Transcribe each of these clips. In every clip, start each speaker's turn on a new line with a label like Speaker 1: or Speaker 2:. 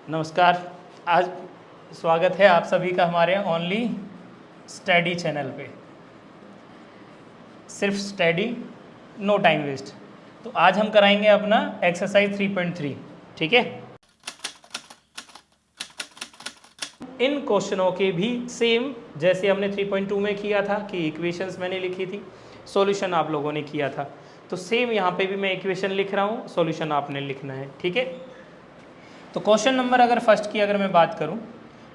Speaker 1: नमस्कार। आज स्वागत है आप सभी का हमारे ओनली स्टडी चैनल पे। सिर्फ स्टडी, नो टाइम वेस्ट। तो आज हम कराएंगे अपना एक्सरसाइज 3.3, ठीक है। इन क्वेश्चनों के भी सेम जैसे हमने 3.2 में किया था कि इक्वेशंस मैंने लिखी थी, सॉल्यूशन आप लोगों ने किया था, तो सेम यहाँ पे भी मैं इक्वेशन लिख रहा हूँ, सॉल्यूशन आपने लिखना है, ठीक है। तो क्वेश्चन नंबर अगर फर्स्ट की अगर मैं बात करूं,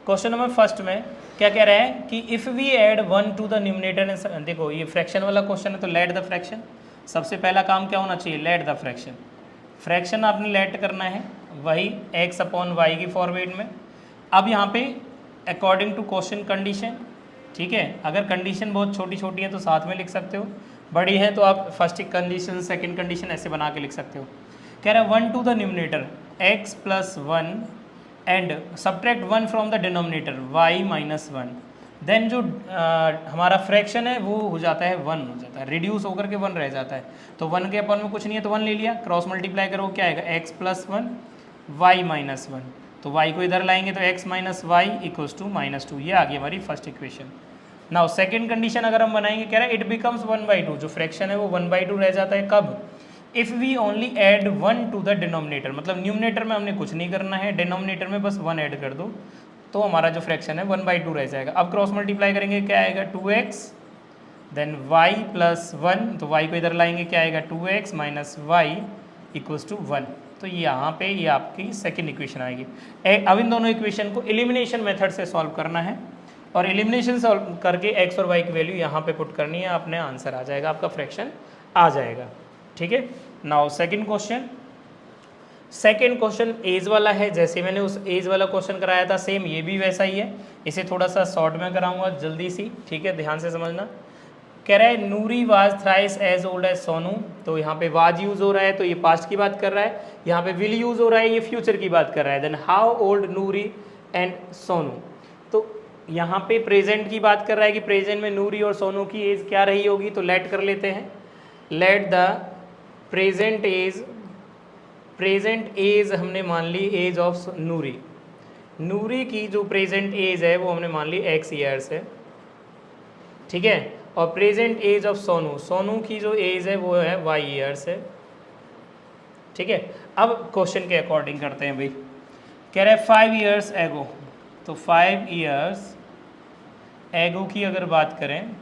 Speaker 1: क्वेश्चन नंबर फर्स्ट में क्या कह रहा है कि if we add 1 to the numerator. देखो ये फ्रैक्शन वाला क्वेश्चन है, तो लेट द फ्रैक्शन। सबसे पहला काम क्या होना चाहिए, लेट द फ्रैक्शन। फ्रैक्शन आपने लेट करना है, वही x अपॉन वाई की फॉर्मेट में। अब यहाँ पे अकॉर्डिंग टू क्वेश्चन कंडीशन, ठीक है। अगर कंडीशन बहुत छोटी छोटी है तो साथ में लिख सकते हो, बड़ी है तो आप फर्स्ट कंडीशन सेकेंड कंडीशन ऐसे बना के लिख सकते हो। कह रहा है 1 to the numerator x plus 1 and subtract 1 from the denominator y minus 1। Then जो हमारा फ्रैक्शन है वो हो जाता है 1 हो जाता है, रिड्यूस होकर के 1 रह जाता है। तो 1 के अपन में कुछ नहीं है तो 1 ले लिया, क्रॉस मल्टीप्लाई करो क्या आएगा, x प्लस 1 y माइनस 1। तो y को इधर लाएंगे तो x minus Y equals to -2। ये आ गई हमारी first equation. Now second condition अगर हम बनाएंगे, कह रहा है इट बिकम्स 1/2। जो फ्रैक्शन है वो 1/2 रह जाता है कब, if we only add 1 to the denominator. मतलब न्यूमरेटर में हमने कुछ नहीं करना है, डिनोमिनेटर में बस 1 ऐड कर दो तो हमारा जो फ्रैक्शन है 1/2 रह जाएगा। अब क्रॉस मल्टीप्लाई करेंगे क्या आएगा, 2x देन y प्लस 1। तो y को इधर लाएंगे क्या आएगा, 2x minus Y equals to 1। तो यहाँ पे ये आपकी सेकेंड इक्वेशन आएगी। अब इन दोनों इक्वेशन को एलिमिनेशन मेथड से सॉल्व करना है और एलिमिनेशन सॉल्व करके x और y की वैल्यू यहाँ पे पुट करनी है, अपने आंसर आ जाएगा, आपका फ्रैक्शन आ जाएगा, ठीक है। Now second question. Second question age वाला है, जैसे मैंने उस एज वाला क्वेश्चन कराया था सेम ये भी वैसा ही है। इसे थोड़ा सा शॉर्ट में कराऊंगा जल्दी सी, ठीक है, ध्यान से समझना। कह रहा है Noori was thrice as old as Sonu. तो यहाँ पे वाज यूज हो रहा है तो ये पास्ट की बात कर रहा है, यहाँ पे विल यूज हो रहा है, ये फ्यूचर की बात कर रहा है। Then how old Noori and Sonu. तो यहाँ पे प्रेजेंट की बात कर रहा है कि प्रेजेंट में नूरी और सोनू की एज क्या रही होगी। तो लेट कर लेते हैं, लेट द प्रेजेंट एज हमने मान ली एज ऑफ नूरी। नूरी की जो प्रेजेंट एज है वो हमने मान ली x ईयर्स है, ठीक है। और present age of Sonu, Sonu की जो एज है वो है y ईयर्स है, ठीक है। अब क्वेश्चन के अकॉर्डिंग करते हैं भाई। कह रहे हैं 5 ईयर्स एगो। तो 5 ईयर्स एगो की अगर बात करें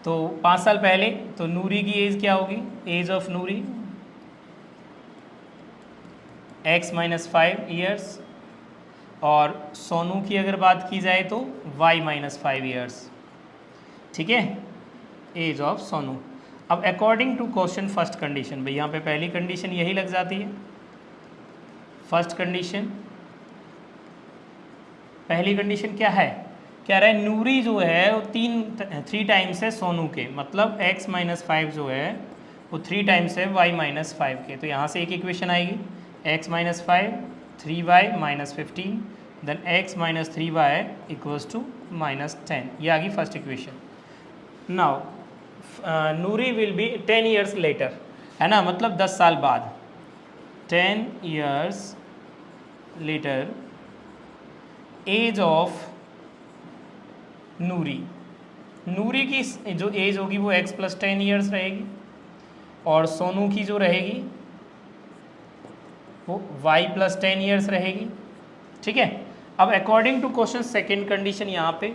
Speaker 1: तो 5 साल पहले, तो नूरी की एज क्या होगी, age of Noori x minus 5 years. और सोनू की अगर बात की जाए तो y माइनस 5 ईयर्स, ठीक है, एज ऑफ सोनू। अब according to question first condition, भाई यहाँ पे पहली कंडीशन यही लग जाती है। फर्स्ट कंडीशन, पहली कंडीशन क्या है, कह रहा है नूरी जो है वो 3 टाइम्स है सोनू के, मतलब x माइनस 5 जो है वो 3 टाइम्स है y माइनस 5 के। तो यहाँ से एक इक्वेशन आएगी, x minus 5 3y minus 15 then x minus 3y equals to -10। ये आ गई first equation. Now Noori will be 10 years later, है ना, मतलब 10 साल बाद, 10 years later age of Noori. Noori की जो एज होगी वो x प्लस 10 ईयर्स रहेगी और सोनू की जो रहेगी वो y प्लस 10 ईयर्स रहेगी, ठीक है। अब according to question second condition, यहाँ पे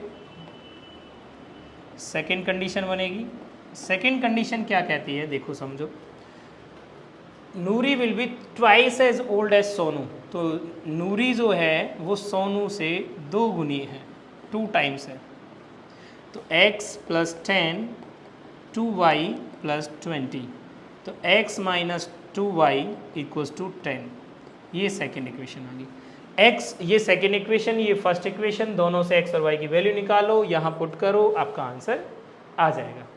Speaker 1: सेकेंड कंडीशन बनेगी। सेकेंड कंडीशन क्या कहती है, देखो समझो, Noori will be twice as old as Sonu. तो नूरी जो है वो सोनू से 2 गुनी है, 2 टाइम्स है। तो x प्लस 10 2y प्लस 20, तो x minus 2y equals to 10। ये सेकेंड इक्वेशन आ गई। x, ये सेकेंड इक्वेशन, ये फर्स्ट इक्वेशन, दोनों से x और y की वैल्यू निकालो, यहाँ पुट करो, आपका आंसर आ जाएगा।